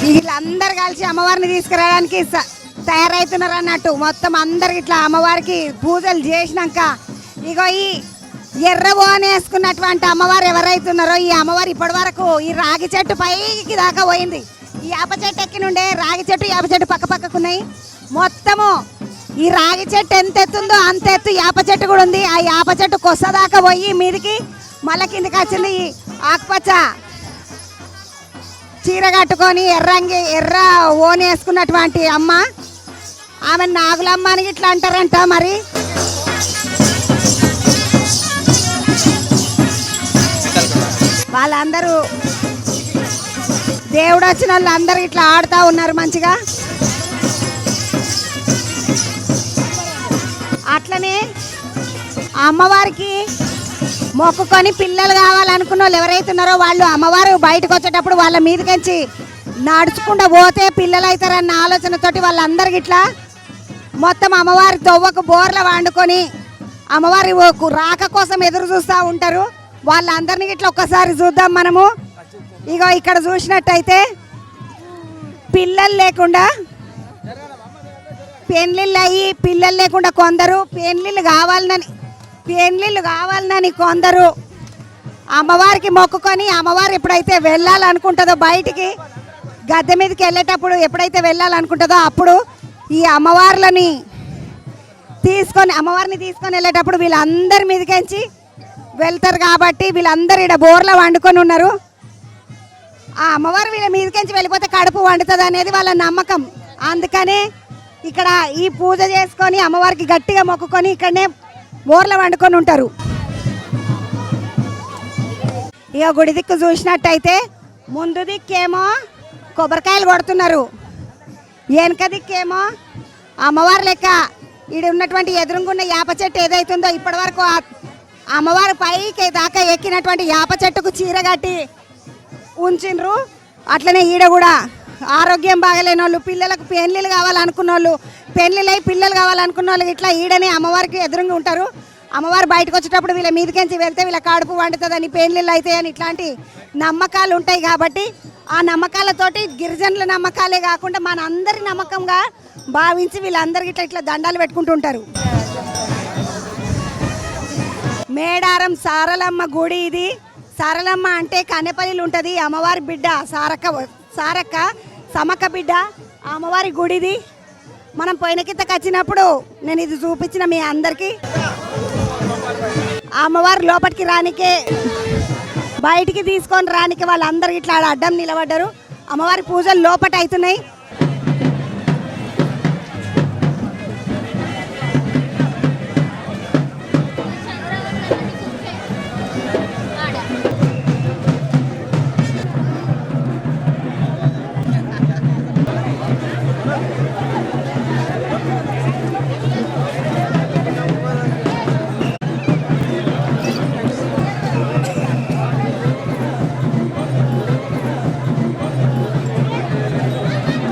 వీళ్ళందరూ కలిసి అమ్మవారిని తీసుకురావడానికి తయారవుతున్నారు అన్నట్టు. మొత్తం అందరికి ఇట్లా అమ్మవారికి పూజలు చేసినాక ఇగో ఈ ఎర్ర బోన వేసుకున్నటువంటి అమ్మవారు ఎవరైతున్నారో ఈ అమ్మవారు ఇప్పటి వరకు ఈ రాగి చెట్టు పైకి దాకా పోయింది. ఈ యాప చెట్టు ఎక్కి నుండే రాగి చెట్టు యాప చెట్టు పక్క పక్కకున్నాయి. మొత్తము ఈ రాగి చెట్టు ఎంత ఎత్తుందో అంత ఎత్తు యాప చెట్టు కూడా ఉంది. ఆ యాప చెట్టు కొస్స దాకా పోయి మీదికి మళ్ళీ కిందికి వచ్చింది. ఈ ఆకుపచ్చ చీర కట్టుకొని ఎర్ర ఓని వేసుకున్నటువంటి అమ్మ, ఆమె నాగులమ్మ అని ఇట్లా అంటారంట. మరి వాళ్ళందరూ దేవుడు వచ్చిన వాళ్ళు అందరూ ఇట్లా ఆడుతూ ఉన్నారు మంచిగా. అట్లనే అమ్మవారికి మొక్కుకొని పిల్లలు కావాలనుకున్న వాళ్ళు ఎవరైతున్నారో వాళ్ళు అమ్మవారు బయటకు వచ్చేటప్పుడు వాళ్ళ మీదకించి నడుచుకుంటూ పోతే పిల్లలు అవుతారన్న ఆలోచనతోటి వాళ్ళందరికి ఇట్లా మొత్తం అమ్మవారి తొవ్వకు బోర్ల వండుకొని అమ్మవారి రాక కోసం ఎదురు చూస్తూ ఉంటారు. వాళ్ళందరినీ ఇట్లా ఒక్కసారి చూద్దాం మనము. ఇగో ఇక్కడ చూసినట్టయితే పిల్లలు లేకుండా పెళ్ళిళ్ళు అయ్యి పిల్లలు లేకుండా కొందరు పెళ్ళిళ్ళు కావాలని కొందరు అమ్మవారికి మొక్కుకొని అమ్మవారు ఎప్పుడైతే వెళ్ళాలనుకుంటుందో బయటికి గద్దె మీదకి వెళ్ళేటప్పుడు ఎప్పుడైతే వెళ్ళాలనుకుంటుందో అప్పుడు ఈ అమ్మవారిని తీసుకొని వెళ్ళేటప్పుడు వీళ్ళందరి మీదకించి వెళ్తారు. కాబట్టి వీళ్ళందరూ ఇక్కడ బోర్లో వండుకొని ఉన్నారు. ఆ అమ్మవారు వీళ్ళ మీదకించి వెళ్ళిపోతే కడుపు వండుతుంది అనేది వాళ్ళ నమ్మకం. అందుకనే ఇక్కడ ఈ పూజ చేసుకొని అమ్మవారికి గట్టిగా మొక్కుకొని ఇక్కడనే బోర్ల వండుకొని ఉంటారు. ఇక గుడి దిక్కు చూసినట్టయితే ముందు దిక్కేమో కొబ్బరికాయలు కొడుతున్నారు, వెనక దిక్కేమో అమ్మవారు లెక్క ఈడ ఉన్నటువంటి ఎదురుగున్న యాప చెట్టు ఏదైతుందో ఇప్పటి వరకు అమ్మవారు పైకి దాకా ఎక్కినటువంటి యాప చెట్టుకు చీర కట్టి ఉంచిండ్రు. అట్లనే ఈడ కూడా ఆరోగ్యం బాగలేని వాళ్ళు, పిల్లలకు పెళ్ళిళ్ళు కావాలనుకున్న వాళ్ళు, పెళ్ళిళ్ళై పిల్లలు కావాలనుకున్న వాళ్ళు ఇట్లా ఈడనే అమ్మవారికి ఎదురుగా ఉంటారు. అమ్మవారు బయటకు వచ్చేటప్పుడు వీళ్ళ మీదకించి వెళ్తే వీళ్ళ కడుపు వండుతుందని, పెళ్ళిళ్ళు అవుతాయని ఇట్లాంటి నమ్మకాలు ఉంటాయి. కాబట్టి ఆ నమ్మకాలతోటి గిరిజనుల నమ్మకాలే కాకుండా మన అందరి నమ్మకంగా భావించి వీళ్ళందరికీ ఇట్లా దండాలు పెట్టుకుంటుంటారు. మేడారం సారలమ్మ గుడి ఇది. సారలమ్మ అంటే కన్నెపల్లిలో ఉంటుంది. అమ్మవారి బిడ్డ సారక్క సమక్క బిడ్డ అమ్మవారి గుడిది. మనం పోయిన కిందకి వచ్చినప్పుడు నేను ఇది చూపించిన మీ అందరికీ. అమ్మవారు లోపలికి రానికే బయటికి తీసుకొని రానికి వాళ్ళందరూ ఇట్లా అడ్డం నిలబడ్డారు. అమ్మవారి పూజలు లోపట అవుతున్నాయి.